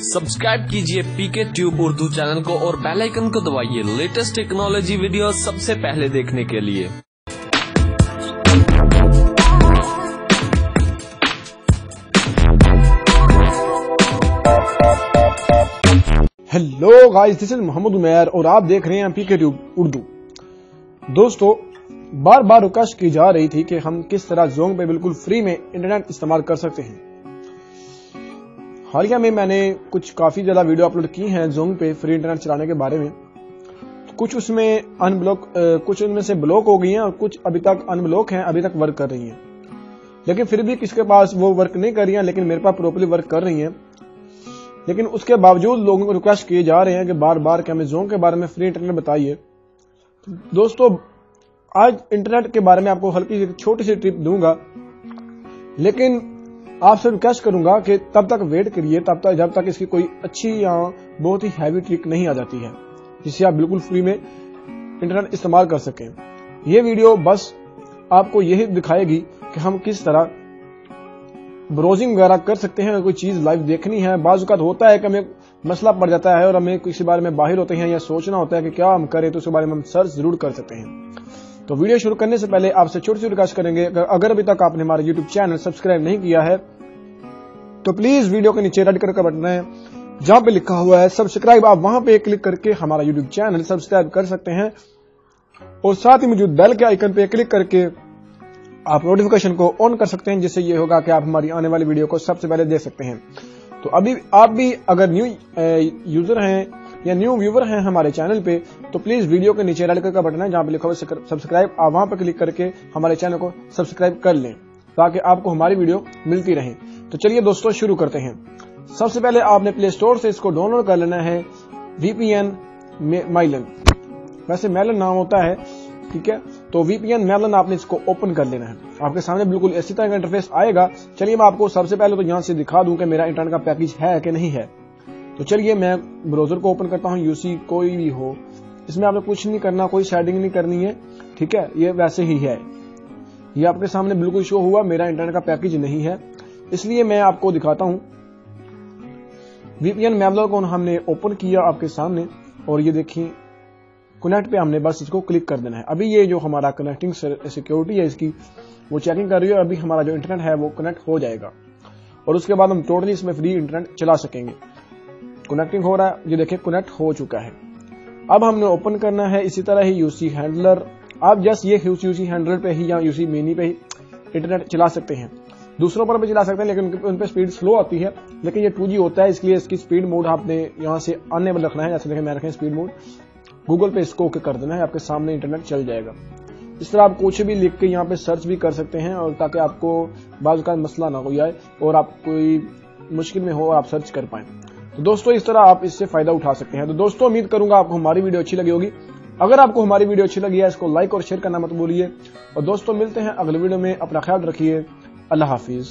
Subscribe कीजिए पीके tube Urdu channel को और बेल आइकन को दबाइए लेटेस्ट टेक्नोलॉजी वीडियो सबसे पहले देखने के लिए। Hello guys, this is Mohammad Umair और आप देख रहे हैं पीके ट्यूब उर्दू। दोस्तों, बार बार रिक्वेस्ट की जा रही थी कि हम किस तरह ज़ोंग पे बिल्कुल फ्री में इंटरनेट इस्तेमाल कर सकते हैं। हालिया में मैंने काफी ज्यादा वीडियो अपलोड की हैं ज़ोंग पे फ्री इंटरनेट चलाने के बारे में। कुछ उसमें कुछ उनमें से ब्लॉक हो गई हैं और कुछ अभी तक अनब्लॉक हैं, अभी तक वर्क कर रही हैं। लेकिन फिर भी किसके पास वो वर्क नहीं कर रही हैं, लेकिन मेरे पास प्रॉपर्ली वर्क कर रही हैं। लेकिन उसके बावजूद लोगों को रिक्वेस्ट किए जा रहे हैं कि बार बार कि हमें ज़ोंग के बारे में फ्री इंटरनेट बताइए। दोस्तों, आज इंटरनेट के बारे में आपको हल्की सी छोटी सी टिप दूंगा, लेकिन आपसे रिक्वेस्ट करूंगा कि तब तक वेट करिए, तब तक जब तक इसकी कोई अच्छी या बहुत ही हैवी ट्रिक नहीं आ जाती है जिससे आप बिल्कुल फ्री में इंटरनेट इस्तेमाल कर सकें। ये वीडियो बस आपको यही दिखाएगी कि हम किस तरह ब्राउजिंग वगैरह कर सकते हैं। कोई चीज लाइव देखनी है, बाज़ औक़ात होता है कि हमें मसला पड़ जाता है और हमें किसी बारे में बाहर होते हैं या सोचना होता है कि क्या हम करें, तो उसके बारे में हम सर्च जरूर कर सकते हैं। तो वीडियो शुरू करने से पहले आपसे छोटी सी रिक्वेस्ट करेंगे, अगर अभी तक आपने हमारा यूट्यूब चैनल सब्सक्राइब नहीं किया है तो प्लीज वीडियो के नीचे रेड कलर का बटन है जहां पे लिखा हुआ है सब्सक्राइब, आप वहां पे क्लिक करके हमारा यूट्यूब चैनल सब्सक्राइब कर सकते हैं और साथ ही मौजूद बेल के आइकन पे क्लिक करके आप नोटिफिकेशन को ऑन कर सकते हैं, जिससे ये होगा कि आप हमारी आने वाली वीडियो को सबसे पहले देख सकते हैं। तो अभी आप भी अगर न्यू यूजर हैं या न्यू व्यूवर हैं हमारे चैनल पे, तो प्लीज वीडियो के नीचे रेड कलर का बटन है जहां पे लिखा हुआ सब्सक्राइब, आप वहां पर क्लिक करके हमारे चैनल को सब्सक्राइब कर लें ताकि आपको हमारी वीडियो मिलती रहे। तो चलिए दोस्तों, शुरू करते हैं। सबसे पहले आपने प्ले स्टोर से इसको डाउनलोड कर लेना है, VPN मेलन, वैसे मेलन नाम होता है, ठीक है। तो VPN मेलन आपने इसको ओपन कर लेना है। आपके सामने बिल्कुल इसी तरह का इंटरफेस आएगा। चलिए मैं आपको सबसे पहले तो यहां से दिखा दूं कि मेरा इंटरनेट का पैकेज है कि नहीं है। तो चलिए मैं ब्राउजर को ओपन करता हूं, यूसी कोई भी हो, इसमें आपने कुछ नहीं करना, कोई सेटिंग नहीं करनी है, ठीक है। ये वैसे ही है, ये आपके सामने बिल्कुल शो हुआ मेरा इंटरनेट का पैकेज नहीं है, इसलिए मैं आपको दिखाता हूं। VPN मेलन को हमने ओपन किया आपके सामने और ये देखिए कनेक्ट पे हमने बस इसको क्लिक कर देना है। अभी ये जो हमारा कनेक्टिंग सिक्योरिटी है इसकी वो चेकिंग कर रही है। अभी हमारा जो इंटरनेट है वो कनेक्ट हो जाएगा और उसके बाद हम टोटली इसमें फ्री इंटरनेट चला सकेंगे। कनेक्टिंग हो रहा है, ये देखिए कनेक्ट हो चुका है। अब हमने ओपन करना है इसी तरह ही यूसी हैंडलर। आप जस्ट ये यूसी हैंडलर पे ही या यूसी मिनी पे ही इंटरनेट चला सकते हैं। दूसरों पर भी चला सकते हैं लेकिन उन पे स्पीड स्लो आती है, लेकिन ये 2G होता है, इसलिए इसकी स्पीड मोड आपने यहाँ से अनेबल रखना है। जैसे देखिए मैं रखें स्पीड मोड, गूगल पे इसको ओके कर देना है, आपके सामने इंटरनेट चल जाएगा। इस तरह आप कुछ भी लिख के यहाँ पे सर्च भी कर सकते हैं और ताकि आपको बाज़ का मसला ना हो जाए और आप कोई मुश्किल में हो आप सर्च कर पाएं। तो दोस्तों, इस तरह आप इससे फायदा उठा सकते हैं। तो दोस्तों, उम्मीद करूंगा आपको हमारी वीडियो अच्छी लगी होगी। अगर आपको हमारी वीडियो अच्छी लगी है इसको लाइक और शेयर करना मत भूलिए। और दोस्तों, मिलते हैं अगले वीडियो में, अपना ख्याल रखिए। अल्लाह हाफिज।